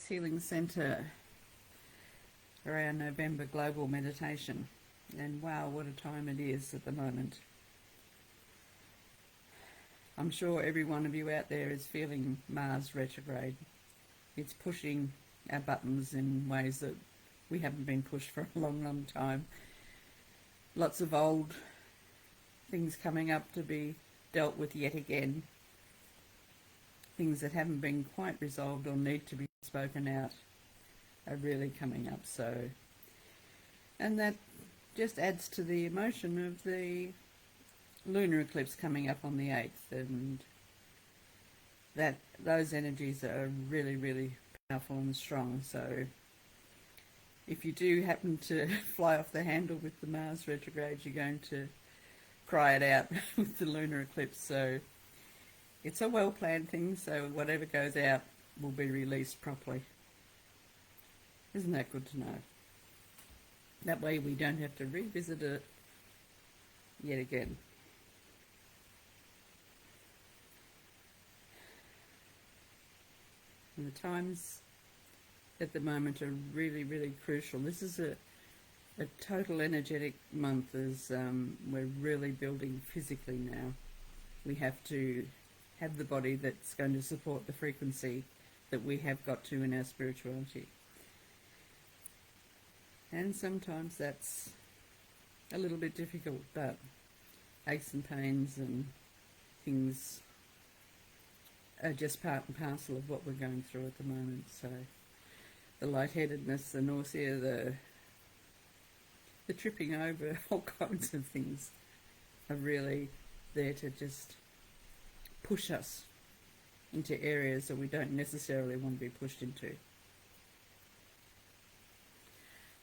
Healing Centre around November Global Meditation. And wow, what a time it is at the moment. I'm sure every one of you out there is feeling Mars retrograde. It's pushing our buttons in ways that we haven't been pushed for a long, long time. Lots of old things coming up to be dealt with yet again. Things that haven't been quite resolved or need to be spoken out are really coming up. And that just adds to the emotion of the lunar eclipse coming up on the 8th, and that those energies are really, really powerful and strong. So if you do happen to fly off the handle with the Mars retrograde, you're going to cry it out with the lunar eclipse. So it's a well-planned thing, so whatever goes out will be released properly. Isn't that good to know? That way we don't have to revisit it yet again. And the times at the moment are really, really crucial. This is a total energetic month as we're really building physically now. We have to have the body that's going to support the frequency that we have got to in our spirituality. And sometimes that's a little bit difficult, but aches and pains and things are just part and parcel of what we're going through at the moment. So the lightheadedness, the nausea, the tripping over, all kinds of things are really there to just push us into areas that we don't necessarily want to be pushed into.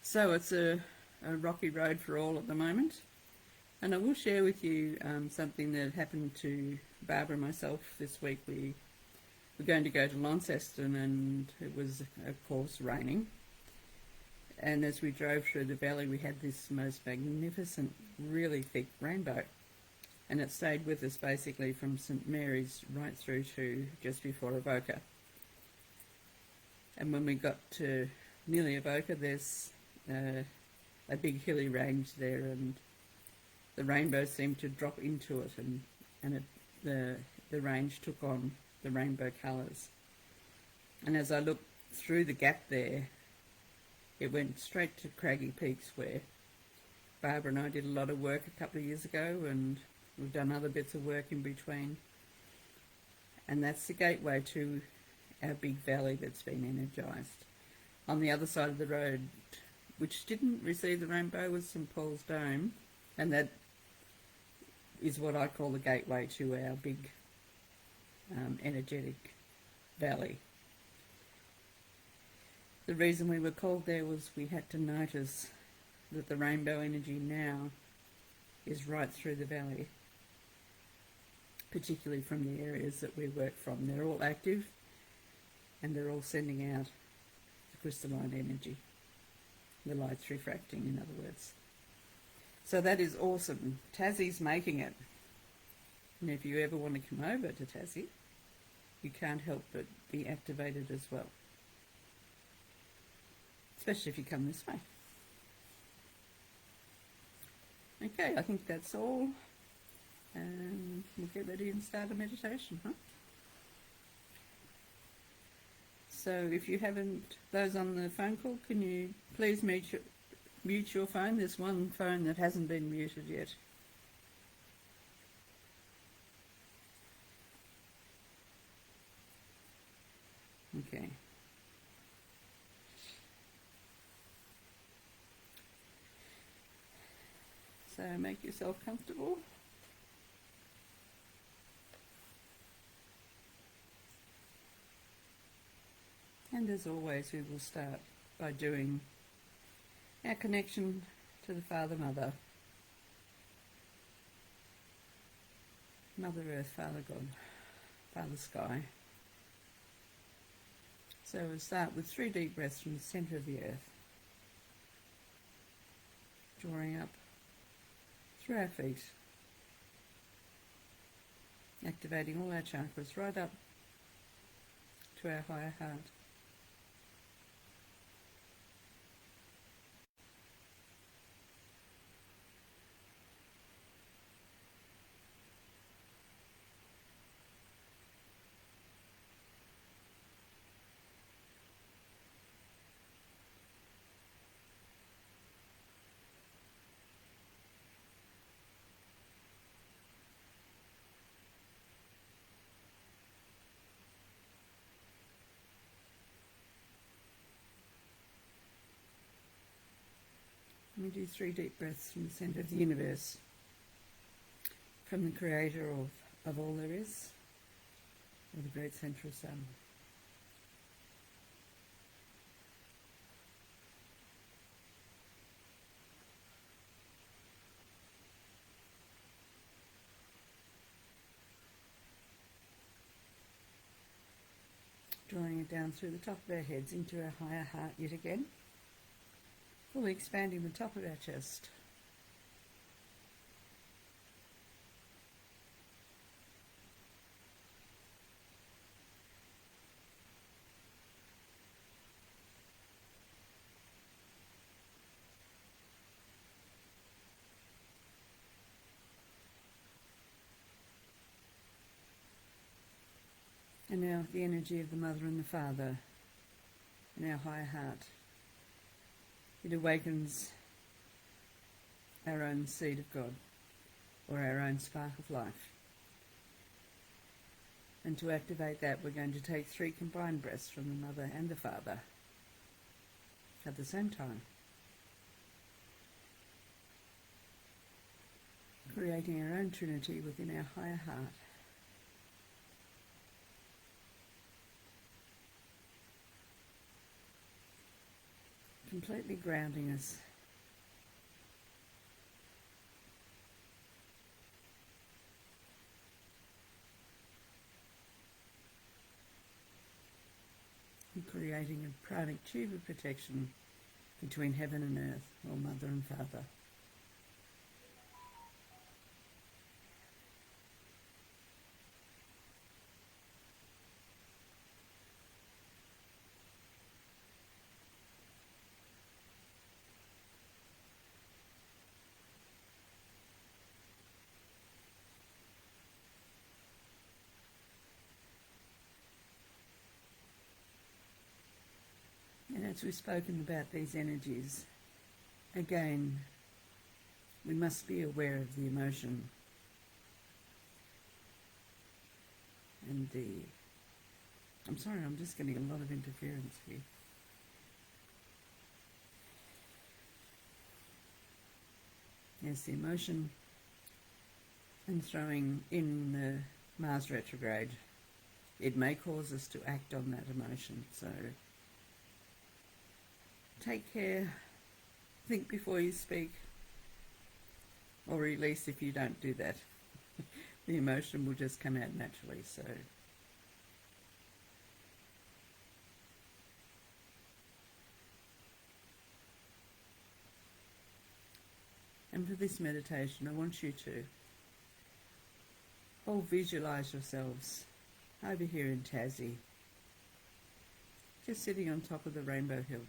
So it's a rocky road for all at the moment. And I will share with you something that happened to Barbara and myself this week. We were going to go to Launceston, and it was, of course, raining. And as we drove through the valley, we had this most magnificent, really thick rainbow. And it stayed with us basically from St Mary's right through to just before Avoca. And when we got to nearly Avoca, there's a big hilly range there, and the rainbow seemed to drop into it, and the range took on the rainbow colours. And as I looked through the gap there, it went straight to Craggy Peaks, where Barbara and I did a lot of work a couple of years ago, and we've done other bits of work in between. And that's the gateway to our big valley that's been energised. On the other side of the road, which didn't receive the rainbow, was St Paul's Dome, and that is what I call the gateway to our big energetic valley. The reason we were called there was we had to notice that the rainbow energy now is right through the valley, particularly from the areas that we work from. They're all active, and they're all sending out the crystalline energy. The light's refracting, in other words. So that is awesome. Tassie's making it. And if you ever want to come over to Tassie, you can't help but be activated as well. Especially if you come this way. Okay, I think that's all. And we'll get ready and start a meditation, huh? So if you haven't, those on the phone call, can you please mute your phone? There's one phone that hasn't been muted yet. Okay. So make yourself comfortable. And as always, we will start by doing our connection to the Father, Mother, Mother Earth, Father God, Father Sky. So we'll start with 3 deep breaths from the centre of the earth, drawing up through our feet, activating all our chakras right up to our higher heart. we do 3 deep breaths from the centre of the universe, from the creator of all there is, or the great central sun. Drawing it down through the top of our heads into our higher heart yet again, fully expanding the top of our chest. And now the energy of the Mother and the Father in our higher heart. It awakens our own seed of God, or our own spark of life. And to activate that, we're going to take 3 combined breaths from the Mother and the Father at the same time, creating our own Trinity within our higher heart. Completely grounding us. And creating a pranic tube of protection between heaven and earth, or Mother and Father. And as we've spoken about these energies, again, we must be aware of the emotion and I'm sorry, I'm just getting a lot of interference here. Yes, the emotion, and throwing in the Mars retrograde, it may cause us to act on that emotion. So take care, think before you speak, or release if you don't do that. The emotion will just come out naturally. So and for this meditation, I want you to all visualize yourselves over here in Tassie, just sitting on top of the Rainbow Hill,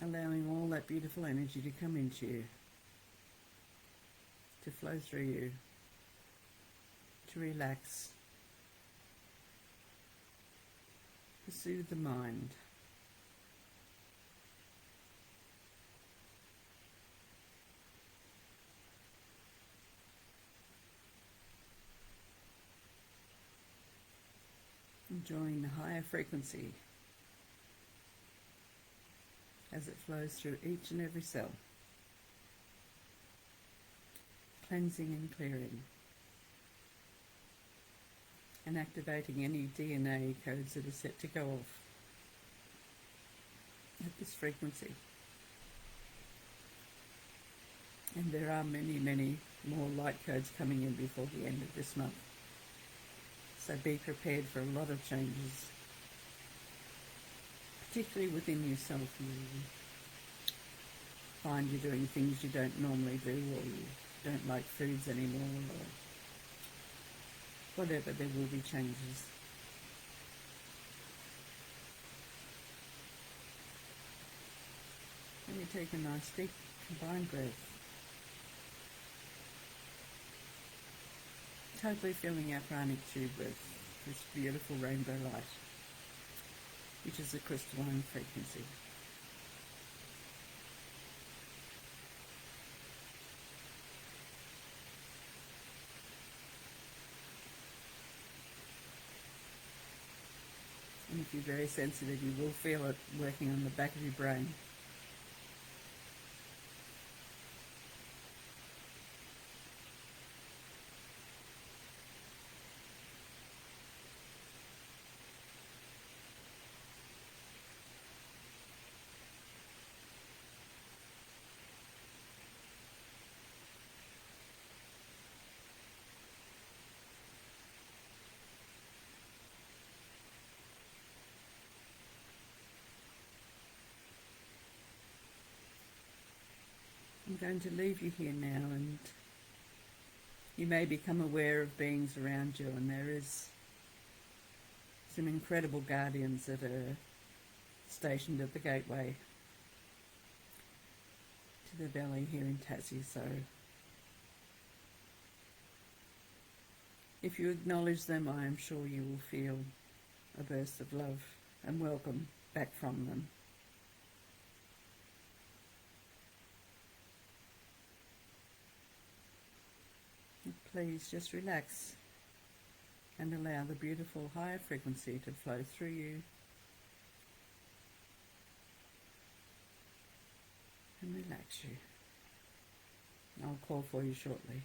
allowing all that beautiful energy to come into you, to flow through you, to relax, to soothe the mind. Enjoying the higher frequency as it flows through each and every cell, cleansing and clearing, and activating any DNA codes that are set to go off at this frequency. And there are many, many more light codes coming in before the end of this month. So be prepared for a lot of changes, particularly within yourself. You find you're doing things you don't normally do, or you don't like foods anymore, or whatever. There will be changes. And you take a nice deep combined breath, totally filling our pranic tube with this beautiful rainbow light, which is a crystalline frequency. And if you're very sensitive, you will feel it working on the back of your brain. I'm going to leave you here now, and you may become aware of beings around you, and there is some incredible guardians that are stationed at the gateway to the valley here in Tassie. So if you acknowledge them, I am sure you will feel a burst of love and welcome back from them. Please just relax and allow the beautiful higher frequency to flow through you and relax you. I'll call for you shortly.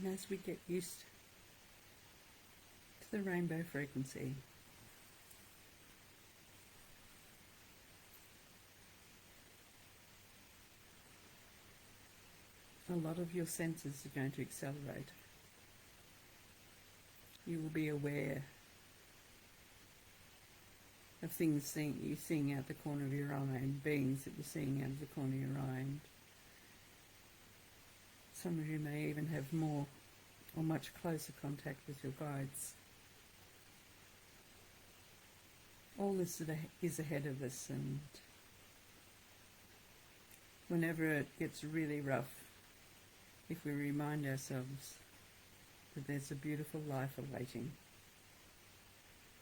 And as we get used to the rainbow frequency, a lot of your senses are going to accelerate. You will be aware of things you're seeing out the corner of your eye, and beings that you're seeing out of the corner of your eye. And some of you may even have more or much closer contact with your guides. All this is ahead of us, and whenever it gets really rough, if we remind ourselves that there's a beautiful life awaiting,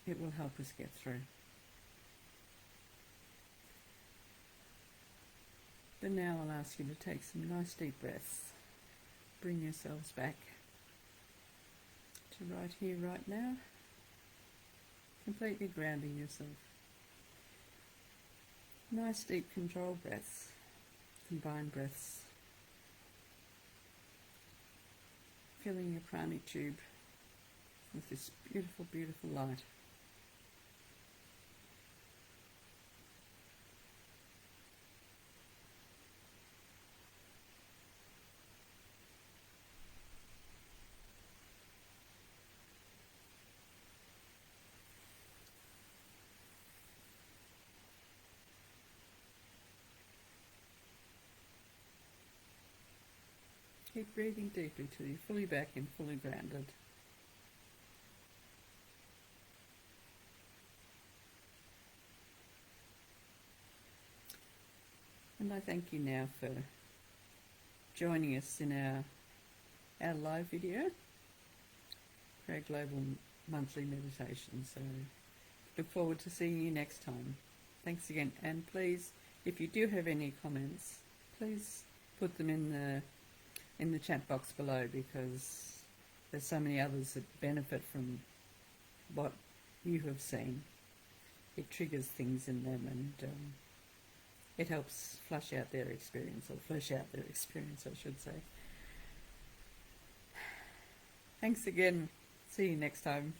it will help us get through. But now I'll ask you to take some nice deep breaths. Bring yourselves back to right here, right now. Completely grounding yourself. Nice deep control breaths, combined breaths. Filling your pranic tube with this beautiful, beautiful light. Keep breathing deeply till you're fully back and fully grounded. And I thank you now for joining us in our live video for our global monthly meditation. So look forward to seeing you next time. Thanks again, and please, if you do have any comments, please put them in the chat box below, because there's so many others that benefit from what you have seen. It triggers things in them, and it helps flesh out their experience, I should say. Thanks again. See you next time.